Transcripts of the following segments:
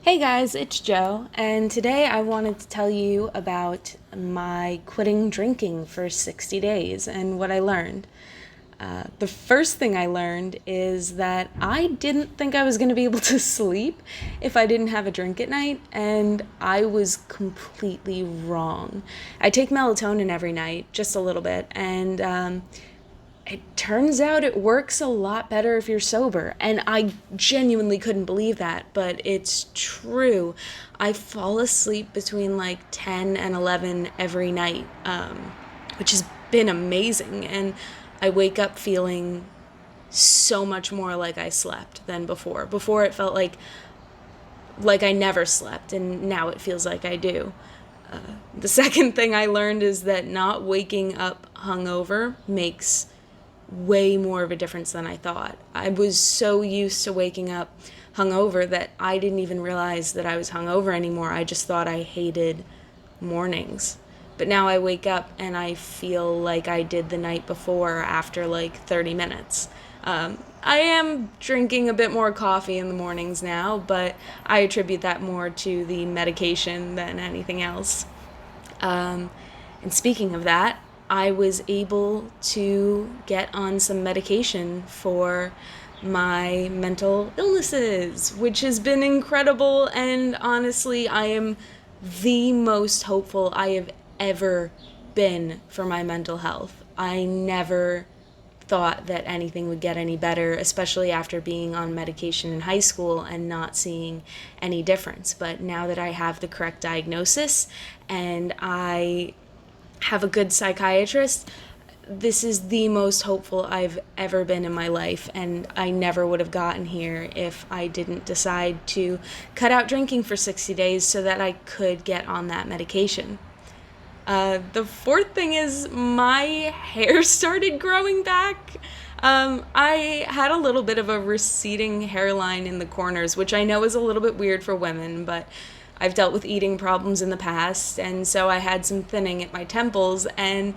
Hey guys, it's Joe, and today I wanted to tell you about my quitting drinking for 60 days and what I learned. The first thing I learned is that I didn't think I was going to be able to sleep if I didn't have a drink at night, and I was completely wrong. I take melatonin every night, just a little bit, and it turns out it works a lot better if you're sober. And I genuinely couldn't believe that, but it's true. I fall asleep between like 10 and 11 every night, which has been amazing. And I wake up feeling so much more like I slept than before. Before it felt like I never slept, and now it feels like I do. The second thing I learned is that not waking up hungover makes way more of a difference than I thought. I was so used to waking up hungover that I didn't even realize that I was hungover anymore. I just thought I hated mornings. But now I wake up and I feel like I did the night before after like 30 minutes. I am drinking a bit more coffee in the mornings now, but I attribute that more to the medication than anything else. And speaking of that, I was able to get on some medication for my mental illnesses, which has been incredible. And honestly, I am the most hopeful I have ever been for my mental health. I never thought that anything would get any better, especially after being on medication in high school and not seeing any difference. But now that I have the correct diagnosis and I have a good psychiatrist, this is the most hopeful I've ever been in my life, and I never would have gotten here if I didn't decide to cut out drinking for 60 days so that I could get on that medication. The fourth thing is my hair started growing back. I had a little bit of a receding hairline in the corners, which I know is a little bit weird for women, but I've dealt with eating problems in the past, and so I had some thinning at my temples. And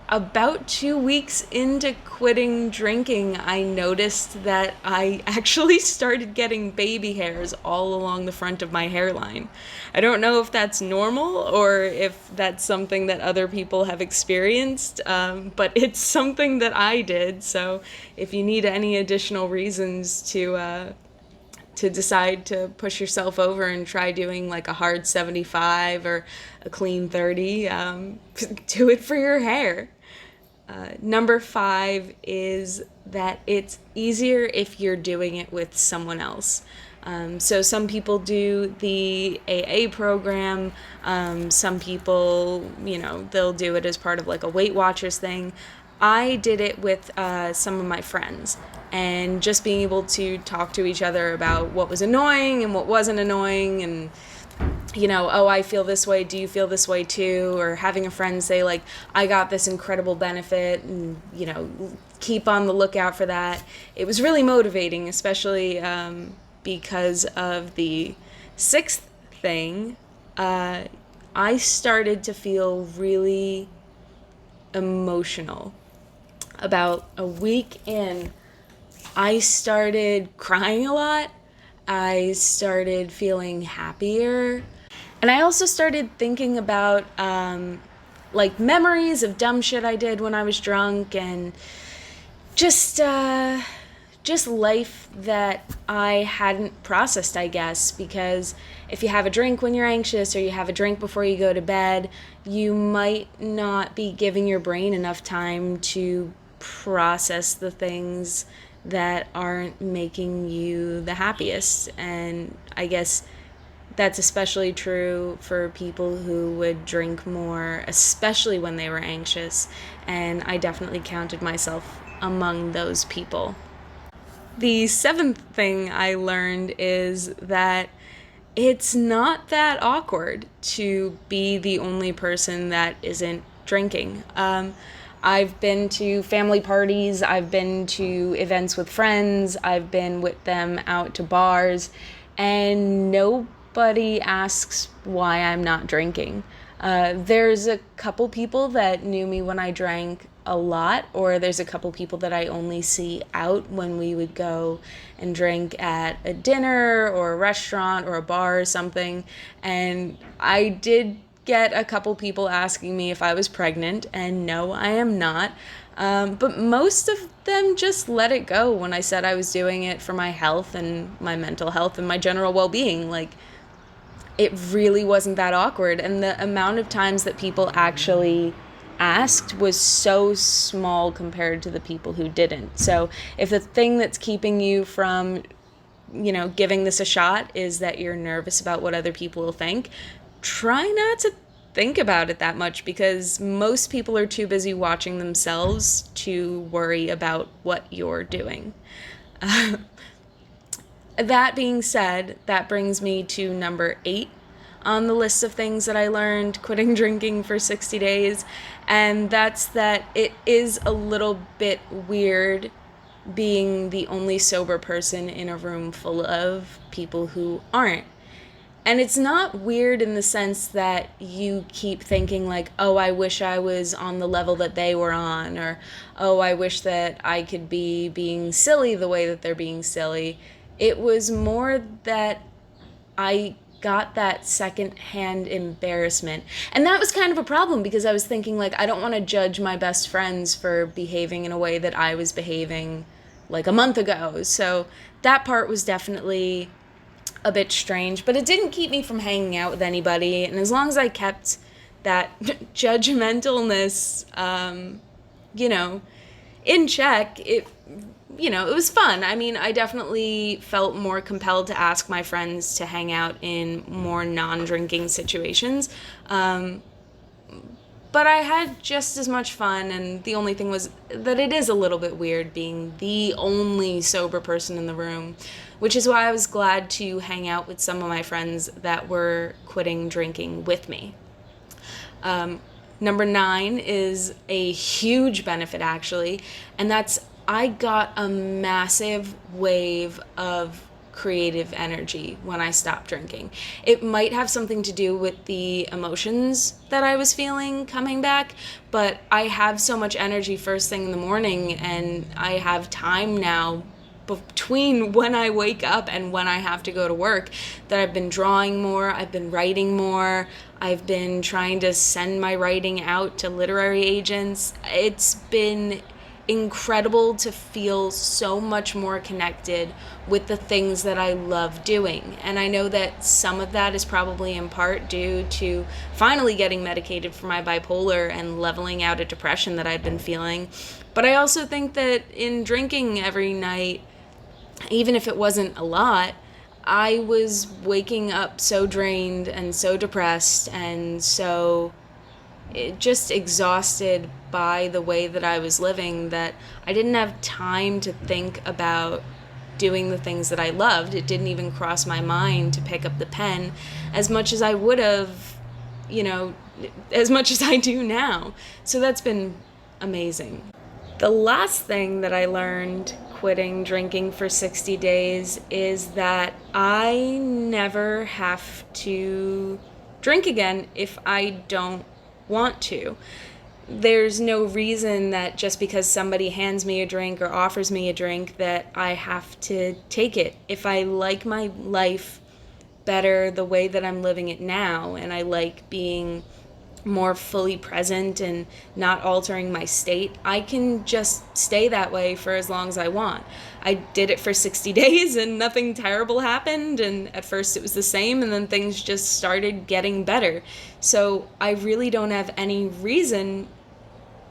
about 2 weeks into quitting drinking, I noticed that I actually started getting baby hairs all along the front of my hairline. I don't know if that's normal or if that's something that other people have experienced, but it's something that I did. So if you need any additional reasons to decide to push yourself over and try doing like a hard 75 or a clean 30, do it for your hair. Number five is that it's easier if you're doing it with someone else. So some people do the AA program. Some people, they'll do it as part of like a Weight Watchers thing. I did it with some of my friends, and just being able to talk to each other about what was annoying and what wasn't annoying, and oh, I feel this way, do you feel this way too? Or having a friend say like, I got this incredible benefit, and keep on the lookout for that. It was really motivating, especially because of the sixth thing. I started to feel really emotional. About a week in, I started crying a lot. I started feeling happier. And I also started thinking about like memories of dumb shit I did when I was drunk, and just life that I hadn't processed, I guess, because if you have a drink when you're anxious or you have a drink before you go to bed, you might not be giving your brain enough time to process the things that aren't making you the happiest. And I guess that's especially true for people who would drink more, especially when they were anxious. And I definitely counted myself among those people. The seventh thing I learned is that it's not that awkward to be the only person that isn't drinking. I've been to family parties, I've been to events with friends, I've been with them out to bars, and nobody asks why I'm not drinking. There's a couple people that knew me when I drank a lot, or there's a couple people that I only see out when we would go and drink at a dinner or a restaurant or a bar or something. And I did get a couple people asking me if I was pregnant, and no, I am not. But most of them just let it go when I said I was doing it for my health and my mental health and my general well-being. Like, it really wasn't that awkward. And the amount of times that people actually asked was so small compared to the people who didn't. So if the thing that's keeping you from, giving this a shot is that you're nervous about what other people will think, try not to think about it that much, because most people are too busy watching themselves to worry about what you're doing. That being said, that brings me to number 8 on the list of things that I learned quitting drinking for 60 days, and that's that it is a little bit weird being the only sober person in a room full of people who aren't. And it's not weird in the sense that you keep thinking like, oh, I wish I was on the level that they were on, or, oh, I wish that I could be being silly the way that they're being silly. It was more that I got that secondhand embarrassment. And that was kind of a problem, because I was thinking like, I don't want to judge my best friends for behaving in a way that I was behaving like a month ago. So that part was definitely a bit strange, but it didn't keep me from hanging out with anybody. And as long as I kept that judgmentalness, in check, it was fun. I mean, I definitely felt more compelled to ask my friends to hang out in more non-drinking situations. But I had just as much fun, and the only thing was that it is a little bit weird being the only sober person in the room, which is why I was glad to hang out with some of my friends that were quitting drinking with me. Number 9 is a huge benefit, actually, and that's I got a massive wave of creative energy when I stopped drinking. It might have something to do with the emotions that I was feeling coming back, but I have so much energy first thing in the morning, and I have time now between when I wake up and when I have to go to work that I've been drawing more, I've been writing more, I've been trying to send my writing out to literary agents. It's been incredible to feel so much more connected with the things that I love doing. And I know that some of that is probably in part due to finally getting medicated for my bipolar and leveling out a depression that I've been feeling. But I also think that in drinking every night, even if it wasn't a lot, I was waking up so drained and so depressed and so just exhausted by the way that I was living that I didn't have time to think about doing the things that I loved. It didn't even cross my mind to pick up the pen as much as I would have, as much as I do now. So that's been amazing. The last thing that I learned quitting drinking for 60 days is that I never have to drink again if I don't want to. There's no reason that just because somebody hands me a drink or offers me a drink that I have to take it. If I like my life better the way that I'm living it now, and I like being more fully present and not altering my state, I can just stay that way for as long as I want. I did it for 60 days and nothing terrible happened, and at first it was the same, and then things just started getting better. So I really don't have any reason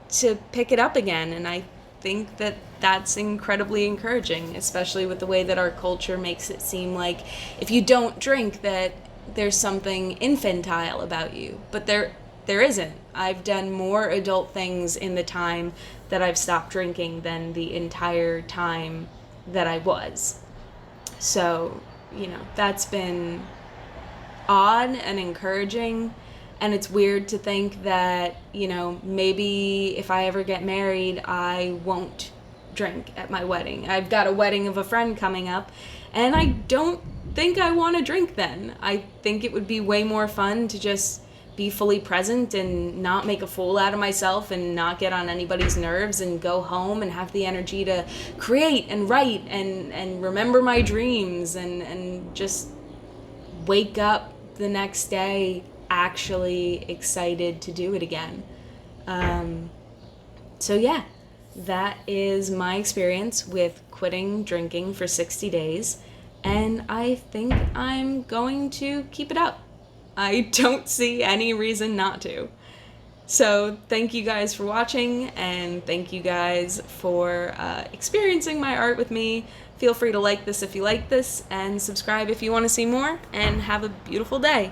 to pick it up again, and I think that that's incredibly encouraging, especially with the way that our culture makes it seem like if you don't drink that there's something infantile about you. But there isn't. I've done more adult things in the time that I've stopped drinking than the entire time that I was. So, that's been odd and encouraging. And it's weird to think that, maybe if I ever get married, I won't drink at my wedding. I've got a wedding of a friend coming up, and I don't think I want to drink then. I think it would be way more fun to just be fully present and not make a fool out of myself and not get on anybody's nerves, and go home and have the energy to create and write and remember my dreams, and just wake up the next day actually excited to do it again. So yeah, that is my experience with quitting drinking for 60 days, and I think I'm going to keep it up. I don't see any reason not to. So thank you guys for watching, and thank you guys for experiencing my art with me. Feel free to like this if you like this, and subscribe if you want to see more, and have a beautiful day.